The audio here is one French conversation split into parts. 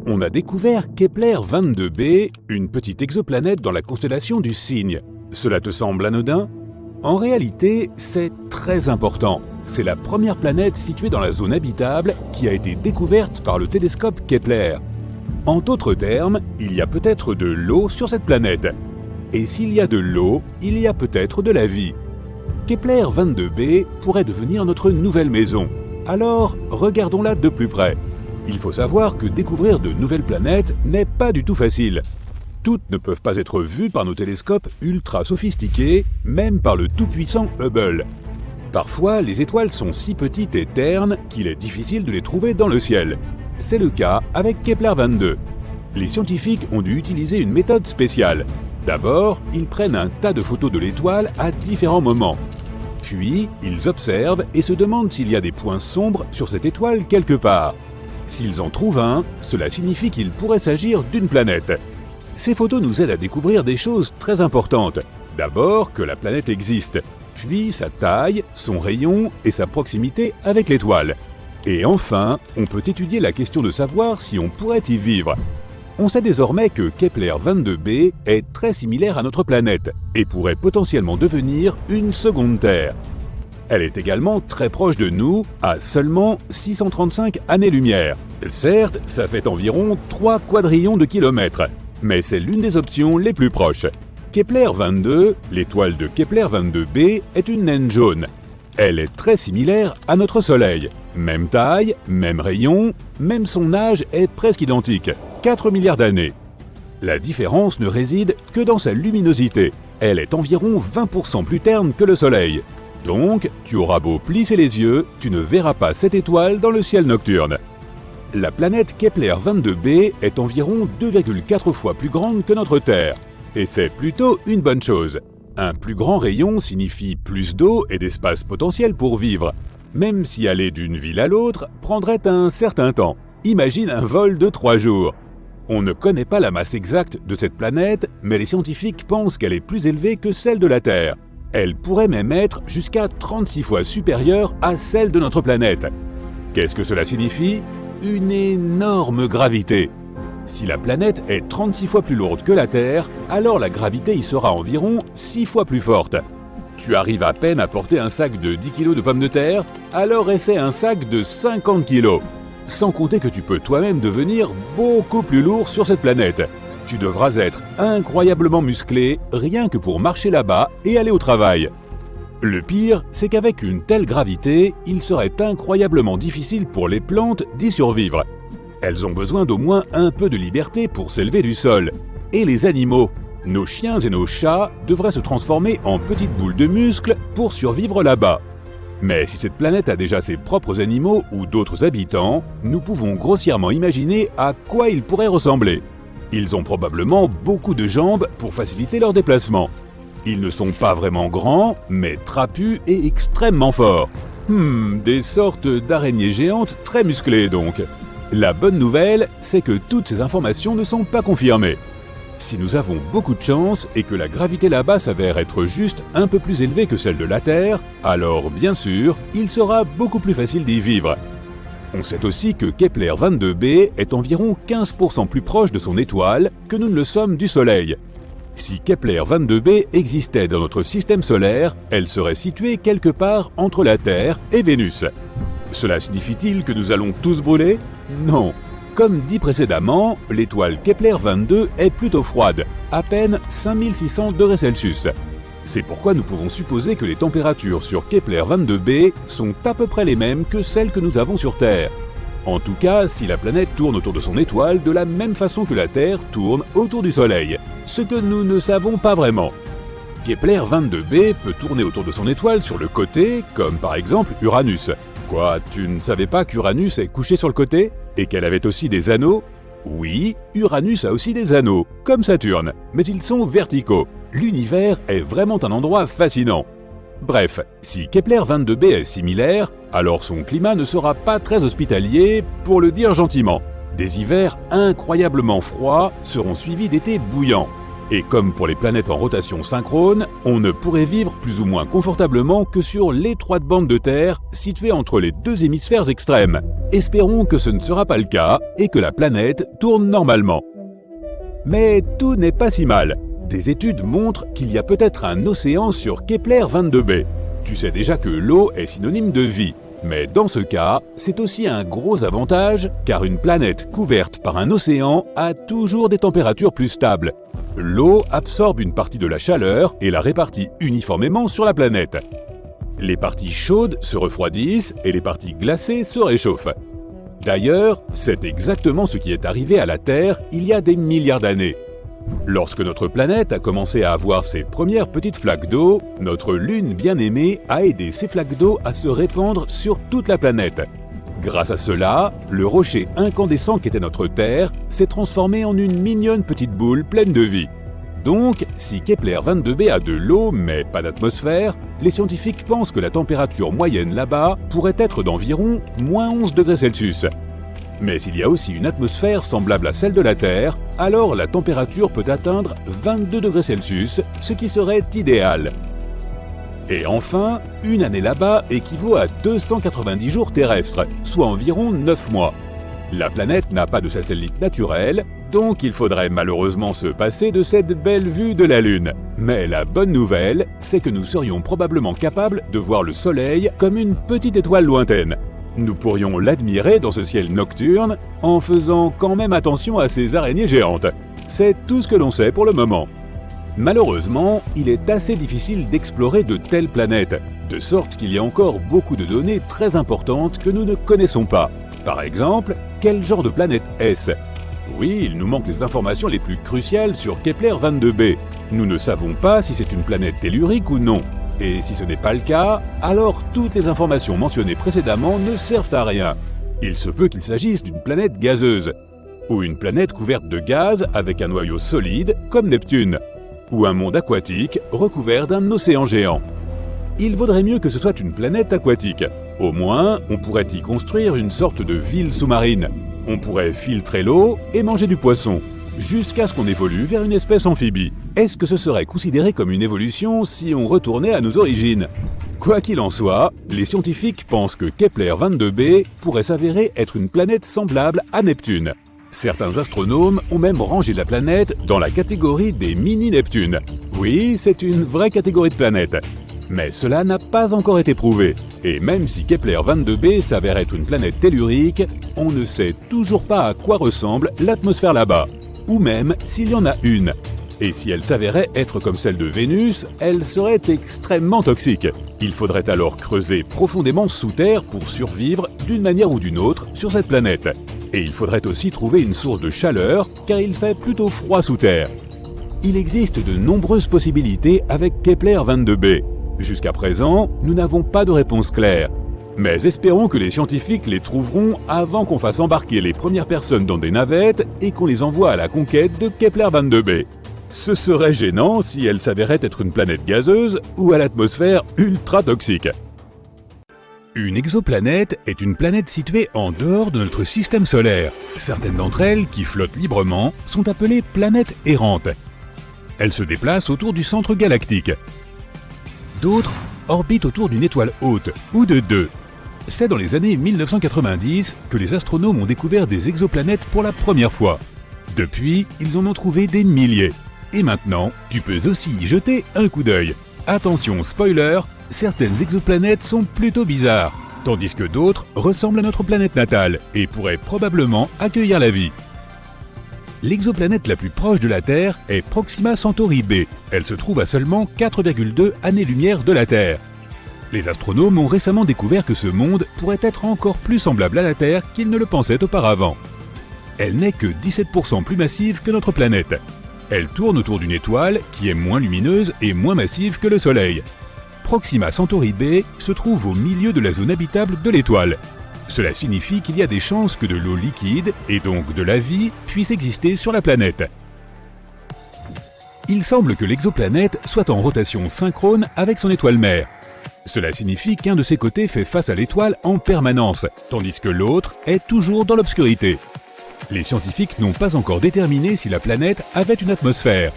On a découvert Kepler 22b, une petite exoplanète dans la constellation du Cygne. Cela te semble anodin? En réalité, c'est très important. C'est la première planète située dans la zone habitable qui a été découverte par le télescope Kepler. En d'autres termes, il y a peut-être de l'eau sur cette planète. Et s'il y a de l'eau, il y a peut-être de la vie. Kepler 22b pourrait devenir notre nouvelle maison. Alors, regardons-la de plus près. Il faut savoir que découvrir de nouvelles planètes n'est pas du tout facile. Toutes ne peuvent pas être vues par nos télescopes ultra sophistiqués, même par le tout-puissant Hubble. Parfois, les étoiles sont si petites et ternes qu'il est difficile de les trouver dans le ciel. C'est le cas avec Kepler 22. Les scientifiques ont dû utiliser une méthode spéciale. D'abord, ils prennent un tas de photos de l'étoile à différents moments. Puis, ils observent et se demandent s'il y a des points sombres sur cette étoile quelque part. S'ils en trouvent un, cela signifie qu'il pourrait s'agir d'une planète. Ces photos nous aident à découvrir des choses très importantes. D'abord, que la planète existe, puis sa taille, son rayon et sa proximité avec l'étoile. Et enfin, on peut étudier la question de savoir si on pourrait y vivre. On sait désormais que Kepler 22b est très similaire à notre planète et pourrait potentiellement devenir une seconde Terre. Elle est également très proche de nous, à seulement 635 années-lumière. Certes, ça fait environ 3 quadrillions de kilomètres, mais c'est l'une des options les plus proches. Kepler 22, l'étoile de Kepler 22b, est une naine jaune. Elle est très similaire à notre Soleil. Même taille, même rayon, même son âge est presque identique, 4 milliards d'années. La différence ne réside que dans sa luminosité. Elle est environ 20% plus terne que le Soleil. Donc, tu auras beau plisser les yeux, tu ne verras pas cette étoile dans le ciel nocturne. La planète Kepler 22b est environ 2,4 fois plus grande que notre Terre. Et c'est plutôt une bonne chose. Un plus grand rayon signifie plus d'eau et d'espace potentiel pour vivre, même si aller d'une ville à l'autre prendrait un certain temps. Imagine un vol de 3 jours. On ne connaît pas la masse exacte de cette planète, mais les scientifiques pensent qu'elle est plus élevée que celle de la Terre. Elle pourrait même être jusqu'à 36 fois supérieure à celle de notre planète. Qu'est-ce que cela signifie? Une énorme gravité. Si la planète est 36 fois plus lourde que la Terre, alors la gravité y sera environ 6 fois plus forte. Tu arrives à peine à porter un sac de 10 kg de pommes de terre, alors essaie un sac de 50 kg. Sans compter que tu peux toi-même devenir beaucoup plus lourd sur cette planète. Tu devras être incroyablement musclé rien que pour marcher là-bas et aller au travail. Le pire, c'est qu'avec une telle gravité, il serait incroyablement difficile pour les plantes d'y survivre. Elles ont besoin d'au moins un peu de liberté pour s'élever du sol. Et les animaux, nos chiens et nos chats devraient se transformer en petites boules de muscles pour survivre là-bas. Mais si cette planète a déjà ses propres animaux ou d'autres habitants, nous pouvons grossièrement imaginer à quoi ils pourraient ressembler. Ils ont probablement beaucoup de jambes pour faciliter leur déplacement. Ils ne sont pas vraiment grands, mais trapus et extrêmement forts. Des sortes d'araignées géantes très musclées donc. La bonne nouvelle, c'est que toutes ces informations ne sont pas confirmées. Si nous avons beaucoup de chance et que la gravité là-bas s'avère être juste un peu plus élevée que celle de la Terre, alors bien sûr, il sera beaucoup plus facile d'y vivre. On sait aussi que Kepler 22b est environ 15% plus proche de son étoile que nous ne le sommes du Soleil. Si Kepler 22b existait dans notre système solaire, elle serait située quelque part entre la Terre et Vénus. Cela signifie-t-il que nous allons tous brûler? Non. Comme dit précédemment, l'étoile Kepler 22 est plutôt froide, à peine 5600 degrés Celsius. C'est pourquoi nous pouvons supposer que les températures sur Kepler 22b sont à peu près les mêmes que celles que nous avons sur Terre. En tout cas, si la planète tourne autour de son étoile de la même façon que la Terre tourne autour du Soleil, ce que nous ne savons pas vraiment. Kepler 22b peut tourner autour de son étoile sur le côté, comme par exemple Uranus. Quoi, tu ne savais pas qu'Uranus est couché sur le côté? Et qu'elle avait aussi des anneaux? Oui, Uranus a aussi des anneaux, comme Saturne, mais ils sont verticaux. L'univers est vraiment un endroit fascinant. Bref, si Kepler 22b est similaire, alors son climat ne sera pas très hospitalier, pour le dire gentiment. Des hivers incroyablement froids seront suivis d'étés bouillants. Et comme pour les planètes en rotation synchrone, on ne pourrait vivre plus ou moins confortablement que sur l'étroite bande de terre située entre les deux hémisphères extrêmes. Espérons que ce ne sera pas le cas et que la planète tourne normalement. Mais tout n'est pas si mal. Des études montrent qu'il y a peut-être un océan sur Kepler 22b. Tu sais déjà que l'eau est synonyme de vie. Mais dans ce cas, c'est aussi un gros avantage, car une planète couverte par un océan a toujours des températures plus stables. L'eau absorbe une partie de la chaleur et la répartit uniformément sur la planète. Les parties chaudes se refroidissent et les parties glacées se réchauffent. D'ailleurs, c'est exactement ce qui est arrivé à la Terre il y a des milliards d'années. Lorsque notre planète a commencé à avoir ses premières petites flaques d'eau, notre Lune bien-aimée a aidé ces flaques d'eau à se répandre sur toute la planète. Grâce à cela, le rocher incandescent qu'était notre Terre s'est transformé en une mignonne petite boule pleine de vie. Donc, si Kepler 22b a de l'eau mais pas d'atmosphère, les scientifiques pensent que la température moyenne là-bas pourrait être d'environ -11°C. Mais s'il y a aussi une atmosphère semblable à celle de la Terre, alors la température peut atteindre 22°C, ce qui serait idéal. Et enfin, une année là-bas équivaut à 290 jours terrestres, soit environ 9 mois. La planète n'a pas de satellite naturel, donc il faudrait malheureusement se passer de cette belle vue de la Lune. Mais la bonne nouvelle, c'est que nous serions probablement capables de voir le Soleil comme une petite étoile lointaine. Nous pourrions l'admirer dans ce ciel nocturne en faisant quand même attention à ces araignées géantes. C'est tout ce que l'on sait pour le moment. Malheureusement, il est assez difficile d'explorer de telles planètes, de sorte qu'il y a encore beaucoup de données très importantes que nous ne connaissons pas. Par exemple, quel genre de planète est-ce ? Oui, il nous manque les informations les plus cruciales sur Kepler 22b. Nous ne savons pas si c'est une planète tellurique ou non. Et si ce n'est pas le cas, alors toutes les informations mentionnées précédemment ne servent à rien. Il se peut qu'il s'agisse d'une planète gazeuse, ou une planète couverte de gaz avec un noyau solide comme Neptune, ou un monde aquatique recouvert d'un océan géant. Il vaudrait mieux que ce soit une planète aquatique. Au moins, on pourrait y construire une sorte de ville sous-marine. On pourrait filtrer l'eau et manger du poisson, jusqu'à ce qu'on évolue vers une espèce amphibie. Est-ce que ce serait considéré comme une évolution si on retournait à nos origines ? Quoi qu'il en soit, les scientifiques pensent que Kepler 22b pourrait s'avérer être une planète semblable à Neptune. Certains astronomes ont même rangé la planète dans la catégorie des mini-Neptunes. Oui, c'est une vraie catégorie de planètes. Mais cela n'a pas encore été prouvé. Et même si Kepler 22b s'avère être une planète tellurique, on ne sait toujours pas à quoi ressemble l'atmosphère là-bas. Ou même s'il y en a une. Et si elle s'avérait être comme celle de Vénus, elle serait extrêmement toxique. Il faudrait alors creuser profondément sous terre pour survivre d'une manière ou d'une autre sur cette planète. Et il faudrait aussi trouver une source de chaleur, car il fait plutôt froid sous terre. Il existe de nombreuses possibilités avec Kepler 22b. Jusqu'à présent, nous n'avons pas de réponse claire. Mais espérons que les scientifiques les trouveront avant qu'on fasse embarquer les premières personnes dans des navettes et qu'on les envoie à la conquête de Kepler 22b. Ce serait gênant si elle s'avérait être une planète gazeuse ou à l'atmosphère ultra toxique. Une exoplanète est une planète située en dehors de notre système solaire. Certaines d'entre elles, qui flottent librement, sont appelées planètes errantes. Elles se déplacent autour du centre galactique. D'autres orbitent autour d'une étoile haute, ou de deux. C'est dans les années 1990 que les astronomes ont découvert des exoplanètes pour la première fois. Depuis, ils en ont trouvé des milliers. Et maintenant, tu peux aussi y jeter un coup d'œil. Attention, spoiler, certaines exoplanètes sont plutôt bizarres, tandis que d'autres ressemblent à notre planète natale et pourraient probablement accueillir la vie. L'exoplanète la plus proche de la Terre est Proxima Centauri b. Elle se trouve à seulement 4,2 années-lumière de la Terre. Les astronomes ont récemment découvert que ce monde pourrait être encore plus semblable à la Terre qu'ils ne le pensaient auparavant. Elle n'est que 17% plus massive que notre planète. Elle tourne autour d'une étoile qui est moins lumineuse et moins massive que le Soleil. Proxima Centauri b se trouve au milieu de la zone habitable de l'étoile. Cela signifie qu'il y a des chances que de l'eau liquide, et donc de la vie, puisse exister sur la planète. Il semble que l'exoplanète soit en rotation synchrone avec son étoile mère. Cela signifie qu'un de ses côtés fait face à l'étoile en permanence, tandis que l'autre est toujours dans l'obscurité. Les scientifiques n'ont pas encore déterminé si la planète avait une atmosphère.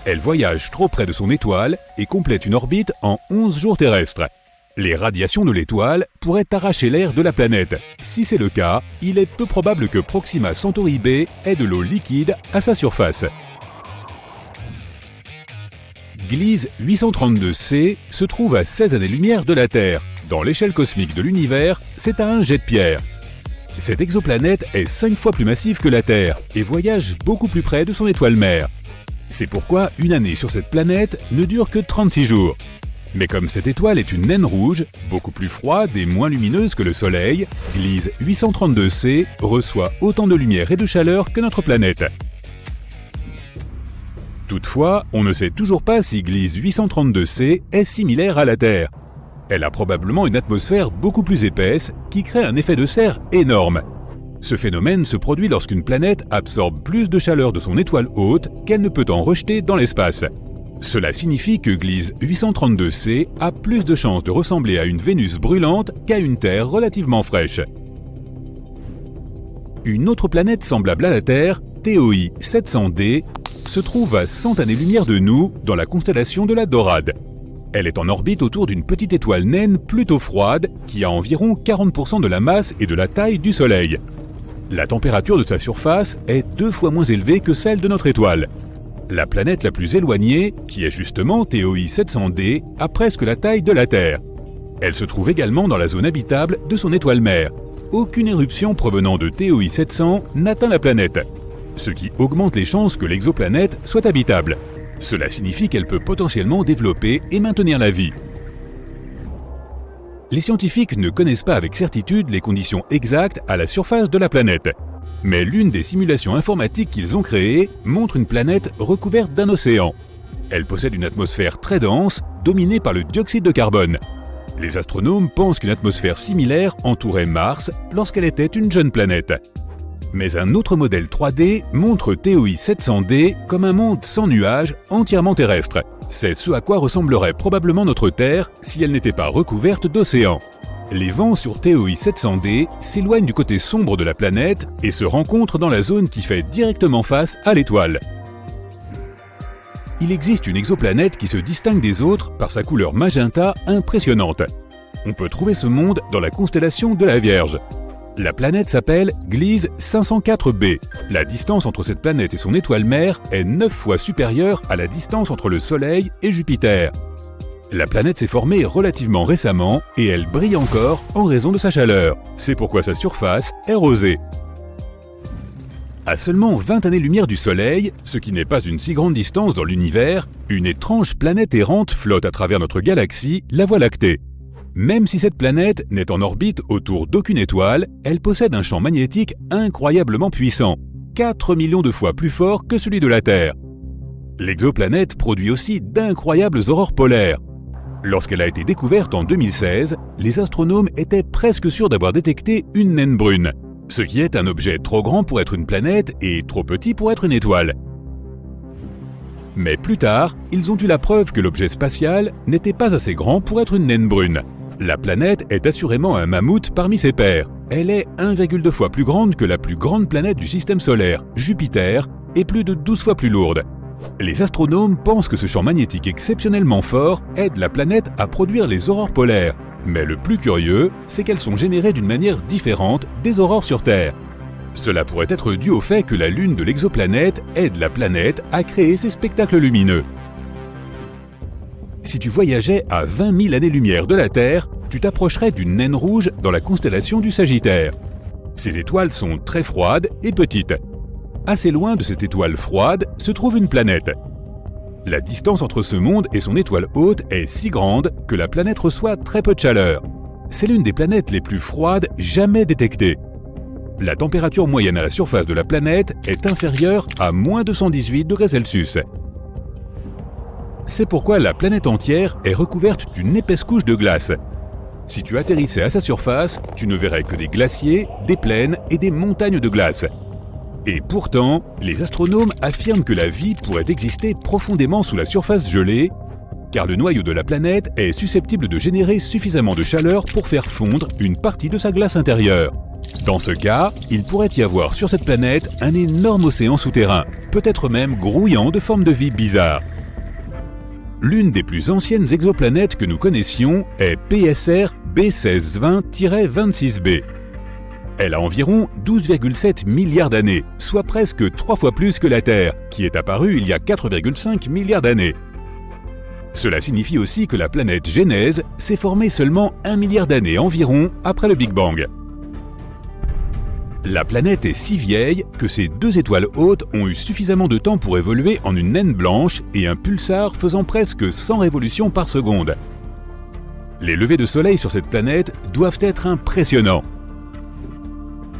Elle voyage trop près de son étoile et complète une orbite en 11 jours terrestres. Les radiations de l'étoile pourraient arracher l'air de la planète. Si c'est le cas, il est peu probable que Proxima Centauri b ait de l'eau liquide à sa surface. Gliese 832c se trouve à 16 années-lumière de la Terre. Dans l'échelle cosmique de l'univers, c'est à un jet de pierre. Cette exoplanète est 5 fois plus massive que la Terre et voyage beaucoup plus près de son étoile mère. C'est pourquoi une année sur cette planète ne dure que 36 jours. Mais comme cette étoile est une naine rouge, beaucoup plus froide et moins lumineuse que le Soleil, Gliese 832c reçoit autant de lumière et de chaleur que notre planète. Toutefois, on ne sait toujours pas si Gliese 832c est similaire à la Terre. Elle a probablement une atmosphère beaucoup plus épaisse qui crée un effet de serre énorme. Ce phénomène se produit lorsqu'une planète absorbe plus de chaleur de son étoile hôte qu'elle ne peut en rejeter dans l'espace. Cela signifie que Gliese 832c a plus de chances de ressembler à une Vénus brûlante qu'à une Terre relativement fraîche. Une autre planète semblable à la Terre, TOI 700d, se trouve à 100 années-lumière de nous dans la constellation de la Dorade. Elle est en orbite autour d'une petite étoile naine plutôt froide qui a environ 40% de la masse et de la taille du Soleil. La température de sa surface est 2 fois moins élevée que celle de notre étoile. La planète la plus éloignée, qui est justement TOI 700d, a presque la taille de la Terre. Elle se trouve également dans la zone habitable de son étoile mère. Aucune éruption provenant de TOI 700 n'atteint la planète, ce qui augmente les chances que l'exoplanète soit habitable. Cela signifie qu'elle peut potentiellement développer et maintenir la vie. Les scientifiques ne connaissent pas avec certitude les conditions exactes à la surface de la planète. Mais l'une des simulations informatiques qu'ils ont créées montre une planète recouverte d'un océan. Elle possède une atmosphère très dense, dominée par le dioxyde de carbone. Les astronomes pensent qu'une atmosphère similaire entourait Mars lorsqu'elle était une jeune planète. Mais un autre modèle 3D montre TOI 700d comme un monde sans nuages, entièrement terrestre. C'est ce à quoi ressemblerait probablement notre Terre si elle n'était pas recouverte d'océans. Les vents sur TOI 700d s'éloignent du côté sombre de la planète et se rencontrent dans la zone qui fait directement face à l'étoile. Il existe une exoplanète qui se distingue des autres par sa couleur magenta impressionnante. On peut trouver ce monde dans la constellation de la Vierge. La planète s'appelle Gliese 504b. La distance entre cette planète et son étoile mère est 9 fois supérieure à la distance entre le Soleil et Jupiter. La planète s'est formée relativement récemment et elle brille encore en raison de sa chaleur. C'est pourquoi sa surface est rosée. À seulement 20 années-lumière du Soleil, ce qui n'est pas une si grande distance dans l'univers, une étrange planète errante flotte à travers notre galaxie, la Voie lactée. Même si cette planète n'est en orbite autour d'aucune étoile, elle possède un champ magnétique incroyablement puissant, 4 millions de fois plus fort que celui de la Terre. L'exoplanète produit aussi d'incroyables aurores polaires. Lorsqu'elle a été découverte en 2016, les astronomes étaient presque sûrs d'avoir détecté une naine brune, ce qui est un objet trop grand pour être une planète et trop petit pour être une étoile. Mais plus tard, ils ont eu la preuve que l'objet spatial n'était pas assez grand pour être une naine brune. La planète est assurément un mammouth parmi ses pairs. Elle est 1,2 fois plus grande que la plus grande planète du système solaire, Jupiter, et plus de 12 fois plus lourde. Les astronomes pensent que ce champ magnétique exceptionnellement fort aide la planète à produire les aurores polaires. Mais le plus curieux, c'est qu'elles sont générées d'une manière différente des aurores sur Terre. Cela pourrait être dû au fait que la lune de l'exoplanète aide la planète à créer ces spectacles lumineux. Si tu voyageais à 20 000 années-lumière de la Terre, tu t'approcherais d'une naine rouge dans la constellation du Sagittaire. Ces étoiles sont très froides et petites. Assez loin de cette étoile froide se trouve une planète. La distance entre ce monde et son étoile haute est si grande que la planète reçoit très peu de chaleur. C'est l'une des planètes les plus froides jamais détectées. La température moyenne à la surface de la planète est inférieure à moins 218 degrés Celsius. C'est pourquoi la planète entière est recouverte d'une épaisse couche de glace. Si tu atterrissais à sa surface, tu ne verrais que des glaciers, des plaines et des montagnes de glace. Et pourtant, les astronomes affirment que la vie pourrait exister profondément sous la surface gelée, car le noyau de la planète est susceptible de générer suffisamment de chaleur pour faire fondre une partie de sa glace intérieure. Dans ce cas, il pourrait y avoir sur cette planète un énorme océan souterrain, peut-être même grouillant de formes de vie bizarres. l'une des plus anciennes exoplanètes que nous connaissions est PSR B1620-26b. Elle a environ 12,7 milliards d'années, soit presque 3 fois plus que la Terre, qui est apparue il y a 4,5 milliards d'années. Cela signifie aussi que la planète Genèse s'est formée seulement 1 milliard d'années environ après le Big Bang. La planète est si vieille que ses 2 étoiles hautes ont eu suffisamment de temps pour évoluer en une naine blanche et un pulsar faisant presque 100 révolutions par seconde. Les levées de soleil sur cette planète doivent être impressionnants.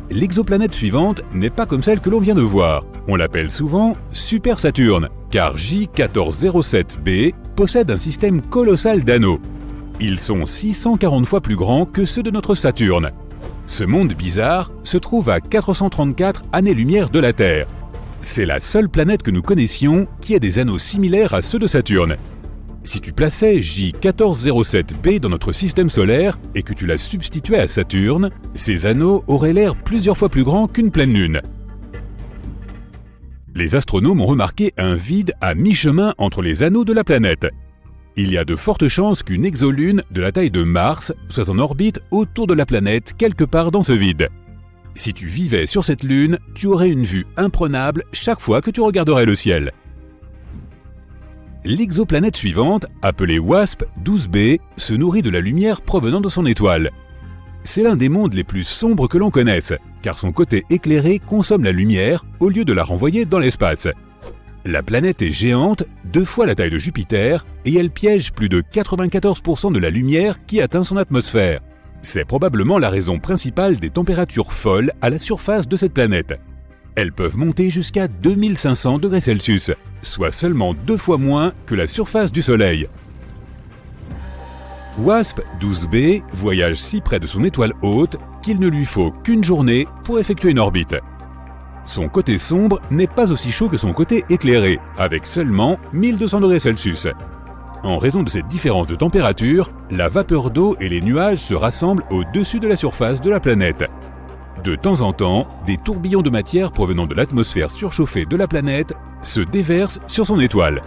L'exoplanète suivante n'est pas comme celle que l'on vient de voir. On l'appelle souvent Super Saturne, car J1407b possède un système colossal d'anneaux. Ils sont 640 fois plus grands que ceux de notre Saturne. Ce monde bizarre se trouve à 434 années-lumière de la Terre. C'est la seule planète que nous connaissions qui a des anneaux similaires à ceux de Saturne. Si tu plaçais J1407b dans notre système solaire et que tu la substituais à Saturne, ces anneaux auraient l'air plusieurs fois plus grands qu'une pleine lune. Les astronomes ont remarqué un vide à mi-chemin entre les anneaux de la planète. Il y a de fortes chances qu'une exolune de la taille de Mars soit en orbite autour de la planète quelque part dans ce vide. Si tu vivais sur cette lune, tu aurais une vue imprenable chaque fois que tu regarderais le ciel. L'exoplanète suivante, appelée WASP-12b, se nourrit de la lumière provenant de son étoile. C'est l'un des mondes les plus sombres que l'on connaisse, car son côté éclairé consomme la lumière au lieu de la renvoyer dans l'espace. La planète est géante, 2 fois la taille de Jupiter, et elle piège plus de 94% de la lumière qui atteint son atmosphère. C'est probablement la raison principale des températures folles à la surface de cette planète. Elles peuvent monter jusqu'à 2500 degrés Celsius, soit seulement 2 fois moins que la surface du Soleil. WASP-12b voyage si près de son étoile haute qu'il ne lui faut qu'une journée pour effectuer une orbite. Son côté sombre n'est pas aussi chaud que son côté éclairé, avec seulement 1200 degrés Celsius. En raison de cette différence de température, la vapeur d'eau et les nuages se rassemblent au-dessus de la surface de la planète. De temps en temps, des tourbillons de matière provenant de l'atmosphère surchauffée de la planète se déversent sur son étoile.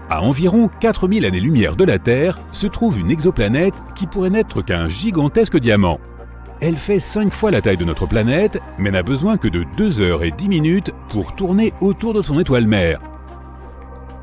À environ 4000 années-lumière de la Terre se trouve une exoplanète qui pourrait n'être qu'un gigantesque diamant. Elle fait 5 fois la taille de notre planète, mais n'a besoin que de 2 heures et 10 minutes pour tourner autour de son étoile mère.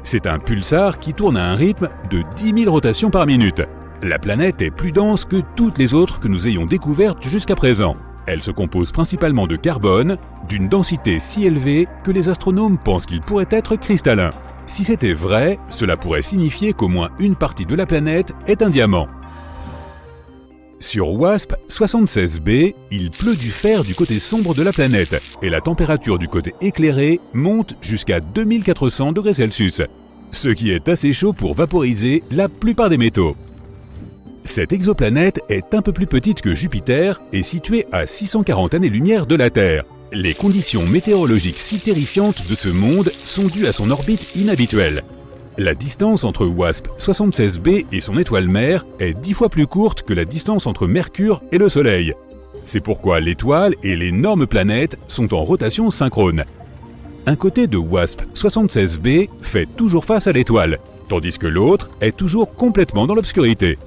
C'est un pulsar qui tourne à un rythme de 10 000 rotations par minute. La planète est plus dense que toutes les autres que nous ayons découvertes jusqu'à présent. Elle se compose principalement de carbone, d'une densité si élevée que les astronomes pensent qu'il pourrait être cristallin. Si c'était vrai, cela pourrait signifier qu'au moins une partie de la planète est un diamant. Sur WASP-76b, il pleut du fer du côté sombre de la planète et la température du côté éclairé monte jusqu'à 2400 degrés Celsius, ce qui est assez chaud pour vaporiser la plupart des métaux. Cette exoplanète est un peu plus petite que Jupiter et située à 640 années-lumière de la Terre. Les conditions météorologiques si terrifiantes de ce monde sont dues à son orbite inhabituelle. La distance entre WASP-76b et son étoile mère est 10 fois plus courte que la distance entre Mercure et le Soleil. C'est pourquoi l'étoile et l'énorme planète sont en rotation synchrone. Un côté de WASP-76b fait toujours face à l'étoile, tandis que l'autre est toujours complètement dans l'obscurité.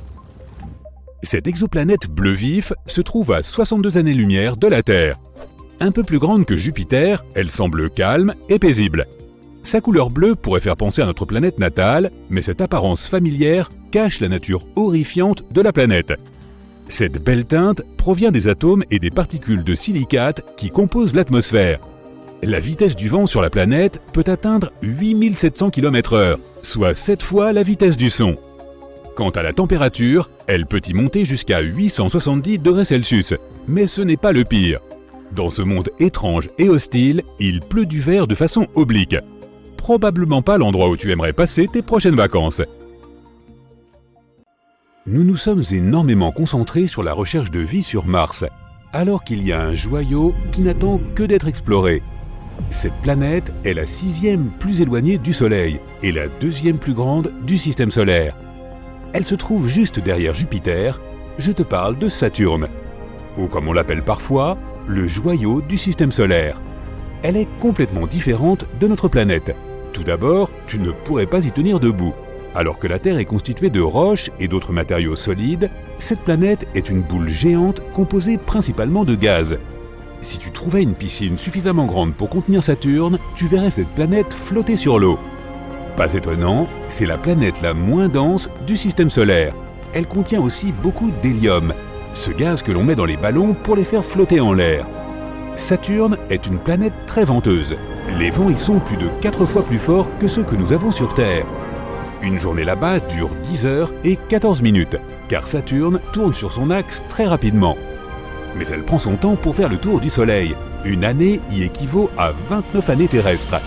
Cette exoplanète bleu vif se trouve à 62 années-lumière de la Terre. Un peu plus grande que Jupiter, elle semble calme et paisible. Sa couleur bleue pourrait faire penser à notre planète natale, mais cette apparence familière cache la nature horrifiante de la planète. Cette belle teinte provient des atomes et des particules de silicate qui composent l'atmosphère. La vitesse du vent sur la planète peut atteindre 8700 km/h, soit 7 fois la vitesse du son. Quant à la température, elle peut y monter jusqu'à 870 degrés Celsius, mais ce n'est pas le pire. Dans ce monde étrange et hostile, il pleut du verre de façon oblique. Probablement pas l'endroit où tu aimerais passer tes prochaines vacances. Nous nous sommes énormément concentrés sur la recherche de vie sur Mars, alors qu'il y a un joyau qui n'attend que d'être exploré. Cette planète est la 6e plus éloignée du Soleil et la 2e plus grande du système solaire. Elle se trouve juste derrière Jupiter, je te parle de Saturne, ou comme on l'appelle parfois, le joyau du système solaire. Elle est complètement différente de notre planète. Tout d'abord, tu ne pourrais pas y tenir debout. Alors que la Terre est constituée de roches et d'autres matériaux solides, cette planète est une boule géante composée principalement de gaz. Si tu trouvais une piscine suffisamment grande pour contenir Saturne, tu verrais cette planète flotter sur l'eau. Pas étonnant, c'est la planète la moins dense du système solaire. Elle contient aussi beaucoup d'hélium, ce gaz que l'on met dans les ballons pour les faire flotter en l'air. Saturne est une planète très venteuse. Les vents y sont plus de 4 fois plus forts que ceux que nous avons sur Terre. Une journée là-bas dure 10 heures et 14 minutes, car Saturne tourne sur son axe très rapidement. Mais elle prend son temps pour faire le tour du Soleil. Une année y équivaut à 29 années terrestres.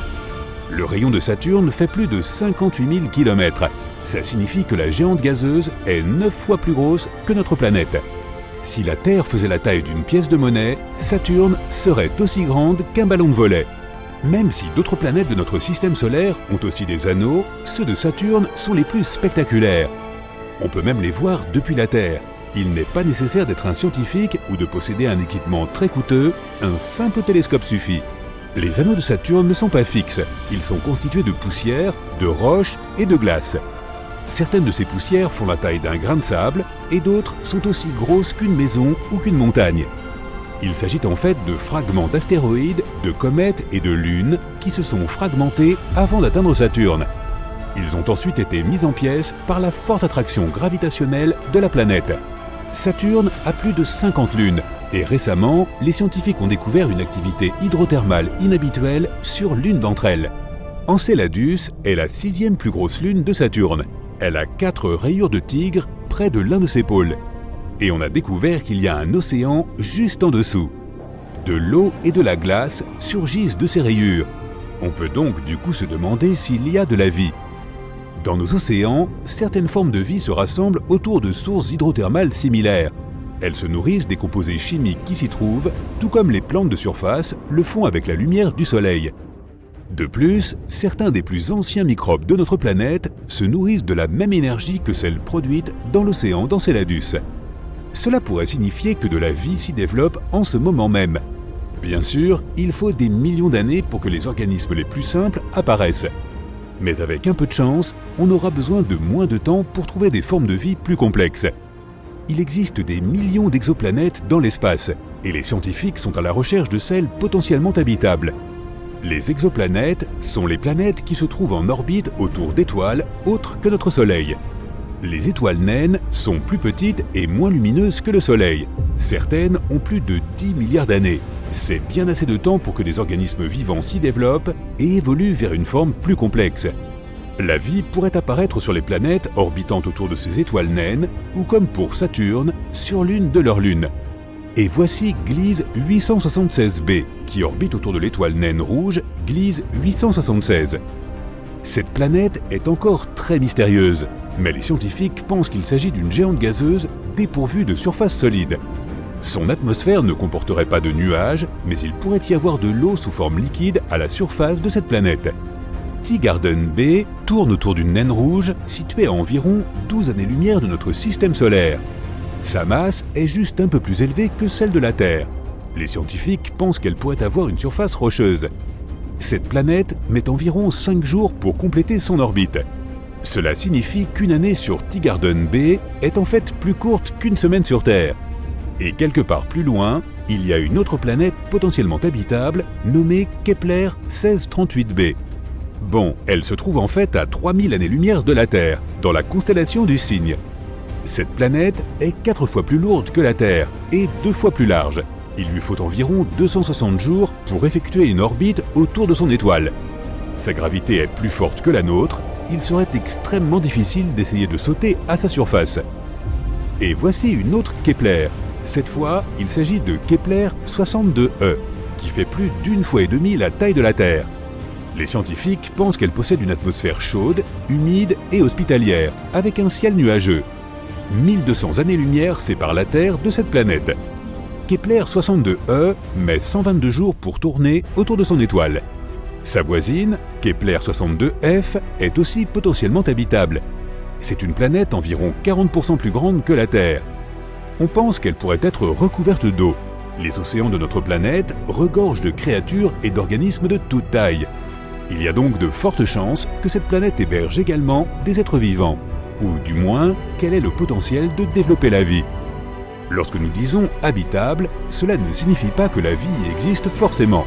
Le rayon de Saturne fait plus de 58 000 km. Ça signifie que la géante gazeuse est 9 fois plus grosse que notre planète. Si la Terre faisait la taille d'une pièce de monnaie, Saturne serait aussi grande qu'un ballon de volley. Même si d'autres planètes de notre système solaire ont aussi des anneaux, ceux de Saturne sont les plus spectaculaires. On peut même les voir depuis la Terre. Il n'est pas nécessaire d'être un scientifique ou de posséder un équipement très coûteux, un simple télescope suffit. Les anneaux de Saturne ne sont pas fixes, ils sont constitués de poussière, de roches et de glace. Certaines de ces poussières font la taille d'un grain de sable et d'autres sont aussi grosses qu'une maison ou qu'une montagne. Il s'agit en fait de fragments d'astéroïdes, de comètes et de lunes qui se sont fragmentés avant d'atteindre Saturne. Ils ont ensuite été mis en pièces par la forte attraction gravitationnelle de la planète. Saturne a plus de 50 lunes et récemment, les scientifiques ont découvert une activité hydrothermale inhabituelle sur l'une d'entre elles. Enceladus est la 6e plus grosse lune de Saturne. Elle a 4 rayures de tigre près de l'un de ses pôles. Et on a découvert qu'il y a un océan juste en dessous. De l'eau et de la glace surgissent de ces rayures. On peut donc du coup se demander s'il y a de la vie. Dans nos océans, certaines formes de vie se rassemblent autour de sources hydrothermales similaires. Elles se nourrissent des composés chimiques qui s'y trouvent, tout comme les plantes de surface le font avec la lumière du soleil. De plus, certains des plus anciens microbes de notre planète se nourrissent de la même énergie que celle produite dans l'océan d'Enceladus. Cela pourrait signifier que de la vie s'y développe en ce moment même. Bien sûr, il faut des millions d'années pour que les organismes les plus simples apparaissent. Mais avec un peu de chance, on aura besoin de moins de temps pour trouver des formes de vie plus complexes. Il existe des millions d'exoplanètes dans l'espace, et les scientifiques sont à la recherche de celles potentiellement habitables. Les exoplanètes sont les planètes qui se trouvent en orbite autour d'étoiles autres que notre Soleil. Les étoiles naines sont plus petites et moins lumineuses que le Soleil. Certaines ont plus de 10 milliards d'années. C'est bien assez de temps pour que des organismes vivants s'y développent et évoluent vers une forme plus complexe. La vie pourrait apparaître sur les planètes orbitant autour de ces étoiles naines, ou comme pour Saturne, sur l'une de leurs lunes. Et voici Gliese 876b, qui orbite autour de l'étoile naine rouge Gliese 876. Cette planète est encore très mystérieuse, mais les scientifiques pensent qu'il s'agit d'une géante gazeuse dépourvue de surface solide. Son atmosphère ne comporterait pas de nuages, mais il pourrait y avoir de l'eau sous forme liquide à la surface de cette planète. Teegarden B tourne autour d'une naine rouge située à environ 12 années-lumière de notre système solaire. Sa masse est juste un peu plus élevée que celle de la Terre. Les scientifiques pensent qu'elle pourrait avoir une surface rocheuse. Cette planète met environ 5 jours pour compléter son orbite. Cela signifie qu'une année sur Teegarden B est en fait plus courte qu'une semaine sur Terre. Et quelque part plus loin, il y a une autre planète potentiellement habitable nommée Kepler 1638b. Bon, elle se trouve en fait à 3000 années-lumière de la Terre, dans la constellation du Cygne. Cette planète est 4 fois plus lourde que la Terre et 2 fois plus large. Il lui faut environ 260 jours pour effectuer une orbite autour de son étoile. Sa gravité est plus forte que la nôtre, il serait extrêmement difficile d'essayer de sauter à sa surface. Et voici une autre Kepler. Cette fois, il s'agit de Kepler 62e, qui fait plus d'1,5 fois la taille de la Terre. Les scientifiques pensent qu'elle possède une atmosphère chaude, humide et hospitalière, avec un ciel nuageux. 1200 années-lumière séparent la Terre de cette planète. Kepler 62e met 122 jours pour tourner autour de son étoile. Sa voisine, Kepler 62f, est aussi potentiellement habitable. C'est une planète environ 40% plus grande que la Terre. On pense qu'elle pourrait être recouverte d'eau. Les océans de notre planète regorgent de créatures et d'organismes de toute taille. Il y a donc de fortes chances que cette planète héberge également des êtres vivants, ou du moins qu'elle ait le potentiel de développer la vie. Lorsque nous disons habitable, cela ne signifie pas que la vie y existe forcément.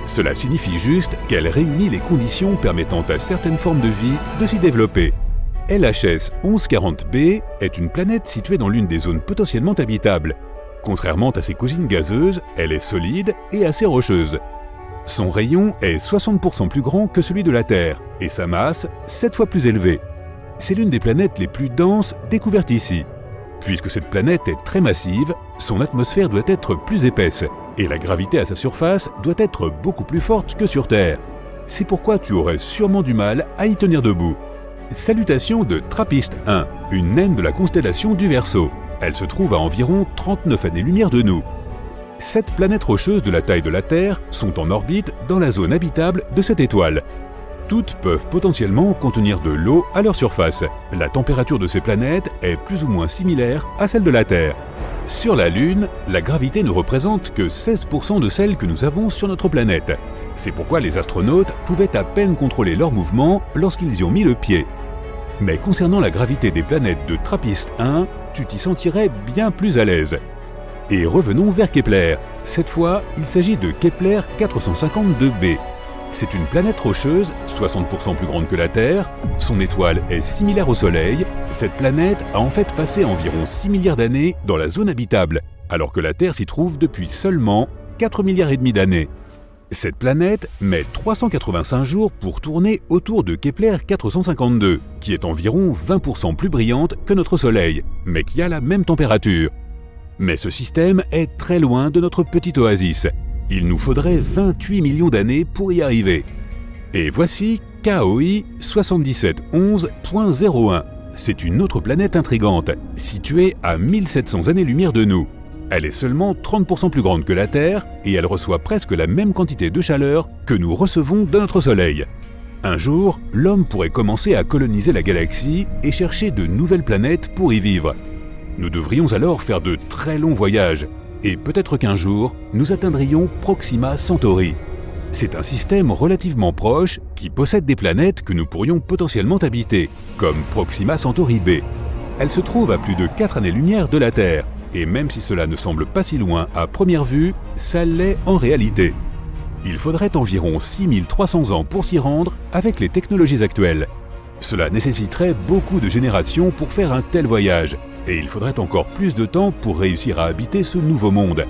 Cela signifie juste qu'elle réunit les conditions permettant à certaines formes de vie de s'y développer. LHS 1140b est une planète située dans l'une des zones potentiellement habitables. Contrairement à ses cousines gazeuses, elle est solide et assez rocheuse. Son rayon est 60% plus grand que celui de la Terre et sa masse 7 fois plus élevée. C'est l'une des planètes les plus denses découvertes ici. Puisque cette planète est très massive, son atmosphère doit être plus épaisse et la gravité à sa surface doit être beaucoup plus forte que sur Terre. C'est pourquoi tu aurais sûrement du mal à y tenir debout. Salutations de TRAPPIST-1, une naine de la constellation du Verseau. Elle se trouve à environ 39 années-lumière de nous. 7 planètes rocheuses de la taille de la Terre sont en orbite dans la zone habitable de cette étoile. Toutes peuvent potentiellement contenir de l'eau à leur surface. La température de ces planètes est plus ou moins similaire à celle de la Terre. Sur la Lune, la gravité ne représente que 16% de celle que nous avons sur notre planète. C'est pourquoi les astronautes pouvaient à peine contrôler leur mouvement lorsqu'ils y ont mis le pied. Mais concernant la gravité des planètes de TRAPPIST-1, tu t'y sentirais bien plus à l'aise. Et revenons vers Kepler. Cette fois, il s'agit de Kepler 452b. C'est une planète rocheuse, 60% plus grande que la Terre. Son étoile est similaire au Soleil. Cette planète a en fait passé environ 6 milliards d'années dans la zone habitable, alors que la Terre s'y trouve depuis seulement 4 milliards et demi d'années. Cette planète met 385 jours pour tourner autour de Kepler 452, qui est environ 20% plus brillante que notre Soleil, mais qui a la même température. Mais ce système est très loin de notre petite oasis. Il nous faudrait 28 millions d'années pour y arriver. Et voici KOI 7711.01. C'est une autre planète intrigante, située à 1700 années-lumière de nous. Elle est seulement 30% plus grande que la Terre et elle reçoit presque la même quantité de chaleur que nous recevons de notre Soleil. Un jour, l'homme pourrait commencer à coloniser la galaxie et chercher de nouvelles planètes pour y vivre. Nous devrions alors faire de très longs voyages. Et peut-être qu'un jour, nous atteindrions Proxima Centauri. C'est un système relativement proche qui possède des planètes que nous pourrions potentiellement habiter, comme Proxima Centauri b. Elle se trouve à plus de 4 années-lumière de la Terre, et même si cela ne semble pas si loin à première vue, ça l'est en réalité. Il faudrait environ 6300 ans pour s'y rendre avec les technologies actuelles. Cela nécessiterait beaucoup de générations pour faire un tel voyage. Et il faudrait encore plus de temps pour réussir à habiter ce nouveau monde.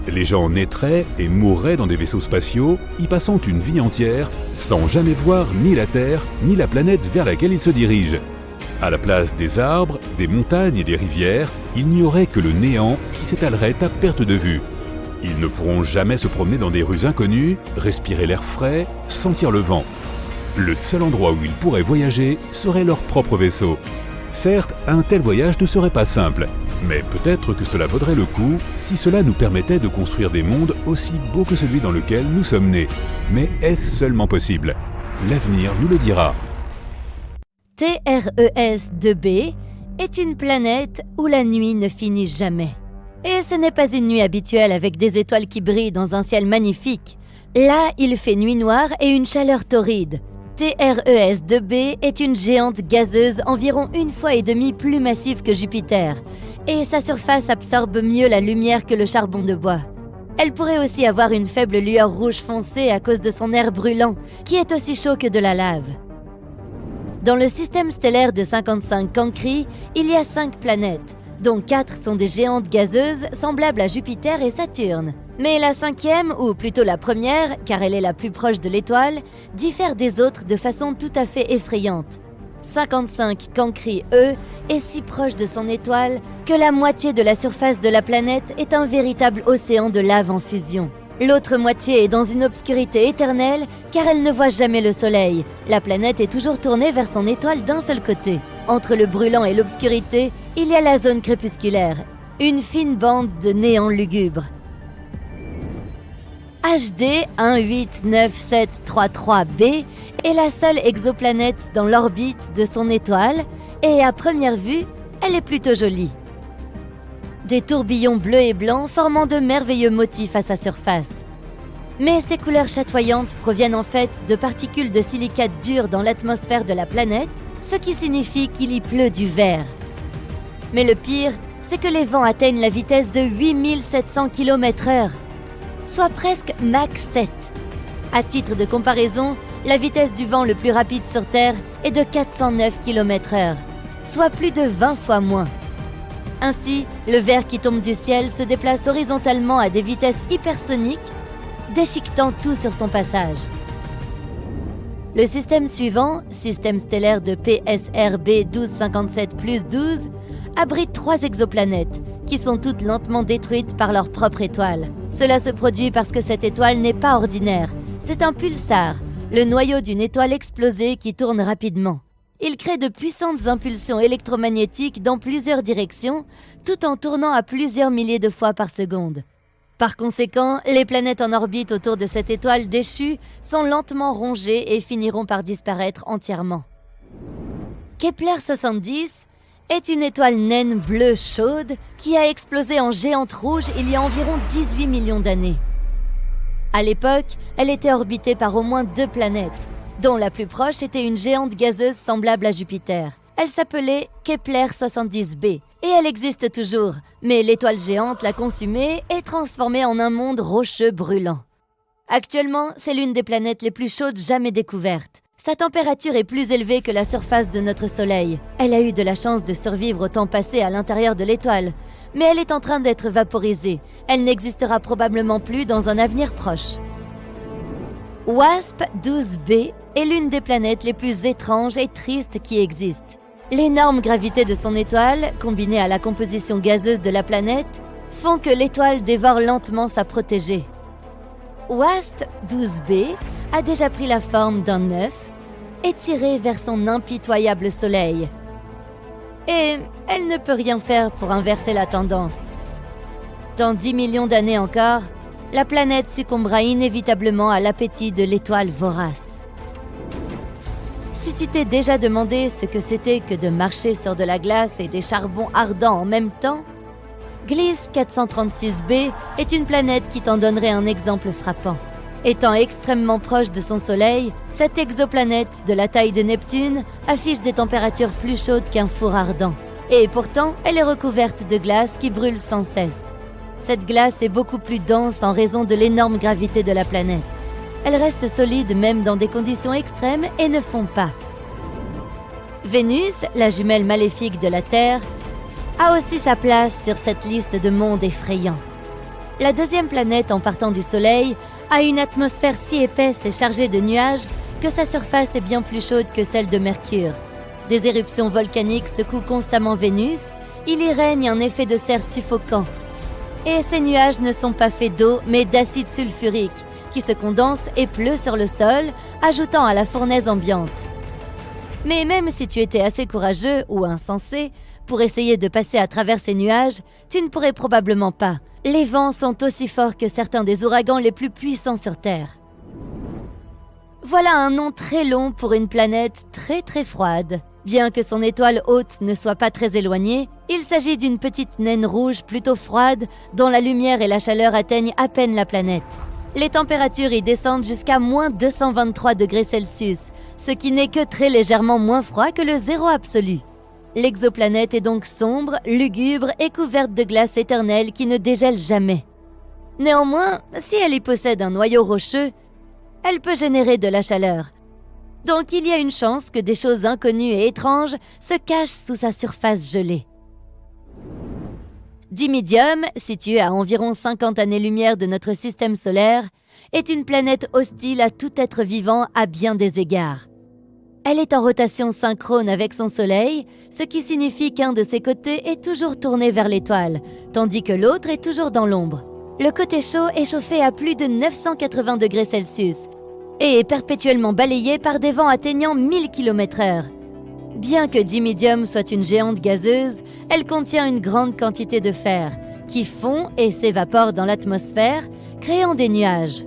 Les gens naîtraient et mourraient dans des vaisseaux spatiaux, y passant une vie entière, sans jamais voir ni la Terre, ni la planète vers laquelle ils se dirigent. À la place des arbres, des montagnes et des rivières, il n'y aurait que le néant qui s'étalerait à perte de vue. Ils ne pourront jamais se promener dans des rues inconnues, respirer l'air frais, sentir le vent. Le seul endroit où ils pourraient voyager serait leur propre vaisseau. Certes, un tel voyage ne serait pas simple, mais peut-être que cela vaudrait le coup si cela nous permettait de construire des mondes aussi beaux que celui dans lequel nous sommes nés. Mais est-ce seulement possible? L'avenir nous le dira. TRES-2b est une planète où la nuit ne finit jamais. Et ce n'est pas une nuit habituelle avec des étoiles qui brillent dans un ciel magnifique. Là, il fait nuit noire et une chaleur torride. TRES-2b est une géante gazeuse environ 1,5 fois plus massive que Jupiter, et sa surface absorbe mieux la lumière que le charbon de bois. Elle pourrait aussi avoir une faible lueur rouge foncé à cause de son air brûlant, qui est aussi chaud que de la lave. Dans le système stellaire de 55 Cancri, il y a 5 planètes, dont 4 sont des géantes gazeuses semblables à Jupiter et Saturne. Mais la 5e, ou plutôt la première, car elle est la plus proche de l'étoile, diffère des autres de façon tout à fait effrayante. 55 Cancri E est si proche de son étoile que la moitié de la surface de la planète est un véritable océan de lave en fusion. L'autre moitié est dans une obscurité éternelle car elle ne voit jamais le soleil. La planète est toujours tournée vers son étoile d'un seul côté. Entre le brûlant et l'obscurité, il y a la zone crépusculaire, une fine bande de néant lugubre. HD 189733b est la seule exoplanète dans l'orbite de son étoile et à première vue, elle est plutôt jolie. Des tourbillons bleus et blancs formant de merveilleux motifs à sa surface. Mais ces couleurs chatoyantes proviennent en fait de particules de silicate dur dans l'atmosphère de la planète, ce qui signifie qu'il y pleut du vert. Mais le pire, c'est que les vents atteignent la vitesse de 8700 km/h, soit presque Mach 7. À titre de comparaison, la vitesse du vent le plus rapide sur Terre est de 409 km/h, soit plus de 20 fois moins. Ainsi, le verre qui tombe du ciel se déplace horizontalement à des vitesses hypersoniques, déchiquetant tout sur son passage. Le système suivant, système stellaire de PSRB 1257+12, abrite 3 exoplanètes, qui sont toutes lentement détruites par leur propre étoile. Cela se produit parce que cette étoile n'est pas ordinaire. C'est un pulsar, le noyau d'une étoile explosée qui tourne rapidement. Il crée de puissantes impulsions électromagnétiques dans plusieurs directions, tout en tournant à plusieurs milliers de fois par seconde. Par conséquent, les planètes en orbite autour de cette étoile déchue sont lentement rongées et finiront par disparaître entièrement. Kepler 70 est une étoile naine bleue chaude qui a explosé en géante rouge il y a environ 18 millions d'années. À l'époque, elle était orbitée par au moins 2 planètes, dont la plus proche était une géante gazeuse semblable à Jupiter. Elle s'appelait Kepler 70b, et elle existe toujours, mais l'étoile géante l'a consumée et transformée en un monde rocheux brûlant. Actuellement, c'est l'une des planètes les plus chaudes jamais découvertes. Sa température est plus élevée que la surface de notre Soleil. Elle a eu de la chance de survivre au temps passé à l'intérieur de l'étoile, mais elle est en train d'être vaporisée. Elle n'existera probablement plus dans un avenir proche. WASP-12b est l'une des planètes les plus étranges et tristes qui existent. L'énorme gravité de son étoile, combinée à la composition gazeuse de la planète, font que l'étoile dévore lentement sa protégée. WASP-12b a déjà pris la forme d'un œuf et tiré vers son impitoyable soleil. Et elle ne peut rien faire pour inverser la tendance. Dans 10 millions d'années encore, la planète succombera inévitablement à l'appétit de l'étoile vorace. Si tu t'es déjà demandé ce que c'était que de marcher sur de la glace et des charbons ardents en même temps, Gliese 436b est une planète qui t'en donnerait un exemple frappant. Étant extrêmement proche de son Soleil, cette exoplanète de la taille de Neptune affiche des températures plus chaudes qu'un four ardent. Et pourtant, elle est recouverte de glace qui brûle sans cesse. Cette glace est beaucoup plus dense en raison de l'énorme gravité de la planète. Elle reste solide même dans des conditions extrêmes et ne fond pas. Vénus, la jumelle maléfique de la Terre, a aussi sa place sur cette liste de mondes effrayants. La deuxième planète en partant du Soleil a une atmosphère si épaisse et chargée de nuages que sa surface est bien plus chaude que celle de Mercure. Des éruptions volcaniques secouent constamment Vénus, il y règne un effet de serre suffocant. Et ces nuages ne sont pas faits d'eau mais d'acide sulfurique qui se condense et pleut sur le sol, ajoutant à la fournaise ambiante. Mais même si tu étais assez courageux ou insensé pour essayer de passer à travers ces nuages, tu ne pourrais probablement pas. Les vents sont aussi forts que certains des ouragans les plus puissants sur Terre. Voilà un nom très long pour une planète très très froide. Bien que son étoile haute ne soit pas très éloignée, il s'agit d'une petite naine rouge plutôt froide dont la lumière et la chaleur atteignent à peine la planète. Les températures y descendent jusqu'à moins 223 degrés Celsius, ce qui n'est que très légèrement moins froid que le zéro absolu. L'exoplanète est donc sombre, lugubre et couverte de glace éternelle qui ne dégèle jamais. Néanmoins, si elle y possède un noyau rocheux, elle peut générer de la chaleur. Donc il y a une chance que des choses inconnues et étranges se cachent sous sa surface gelée. Dimidium, située à environ 50 années-lumière de notre système solaire, est une planète hostile à tout être vivant à bien des égards. Elle est en rotation synchrone avec son Soleil, ce qui signifie qu'un de ses côtés est toujours tourné vers l'étoile, tandis que l'autre est toujours dans l'ombre. Le côté chaud est chauffé à plus de 980 degrés Celsius et est perpétuellement balayé par des vents atteignant 1000 km/h. Bien que Dimidium soit une géante gazeuse, elle contient une grande quantité de fer, qui fond et s'évapore dans l'atmosphère, créant des nuages.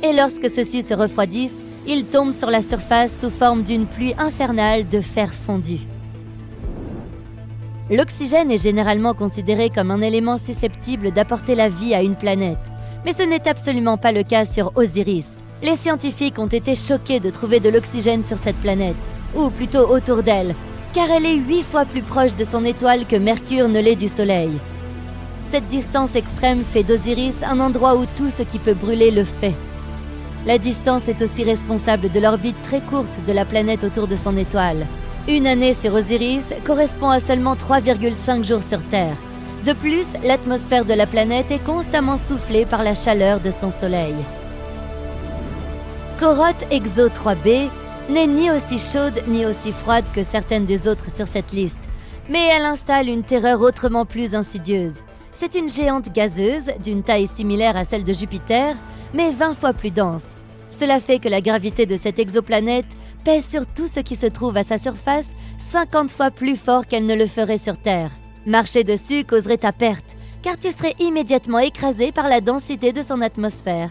Et lorsque ceux-ci se refroidissent, ils tombent sur la surface sous forme d'une pluie infernale de fer fondu. L'oxygène est généralement considéré comme un élément susceptible d'apporter la vie à une planète, Mais ce n'est absolument pas le cas sur Osiris. Les scientifiques ont été choqués de trouver de l'oxygène sur cette planète, ou plutôt autour d'elle, car elle est 8 fois plus proche de son étoile que Mercure ne l'est du Soleil. Cette distance extrême fait d'Osiris un endroit où tout ce qui peut brûler le fait. La distance est aussi responsable de l'orbite très courte de la planète autour de son étoile. Une année sur Osiris correspond à seulement 3,5 jours sur Terre. De plus, l'atmosphère de la planète est constamment soufflée par la chaleur de son Soleil. Corotte Exo 3b n'est ni aussi chaude ni aussi froide que certaines des autres sur cette liste, mais elle installe une terreur autrement plus insidieuse. C'est une géante gazeuse d'une taille similaire à celle de Jupiter, mais 20 fois plus dense. Cela fait que la gravité de cette exoplanète pèse sur tout ce qui se trouve à sa surface 50 fois plus fort qu'elle ne le ferait sur Terre. Marcher dessus causerait ta perte, car tu serais immédiatement écrasé par la densité de son atmosphère.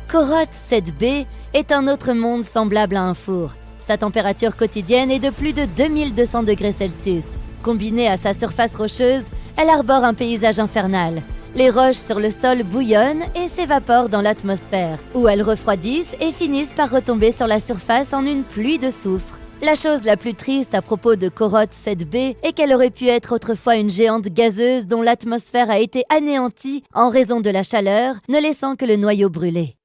Corotte 7b est un autre monde semblable à un four. Sa température quotidienne est de plus de 2200 degrés Celsius. Combinée à sa surface rocheuse, elle arbore un paysage infernal. Les roches sur le sol bouillonnent et s'évaporent dans l'atmosphère, où elles refroidissent et finissent par retomber sur la surface en une pluie de soufre. La chose la plus triste à propos de Corotte 7b est qu'elle aurait pu être autrefois une géante gazeuse dont l'atmosphère a été anéantie en raison de la chaleur, ne laissant que le noyau brûlé.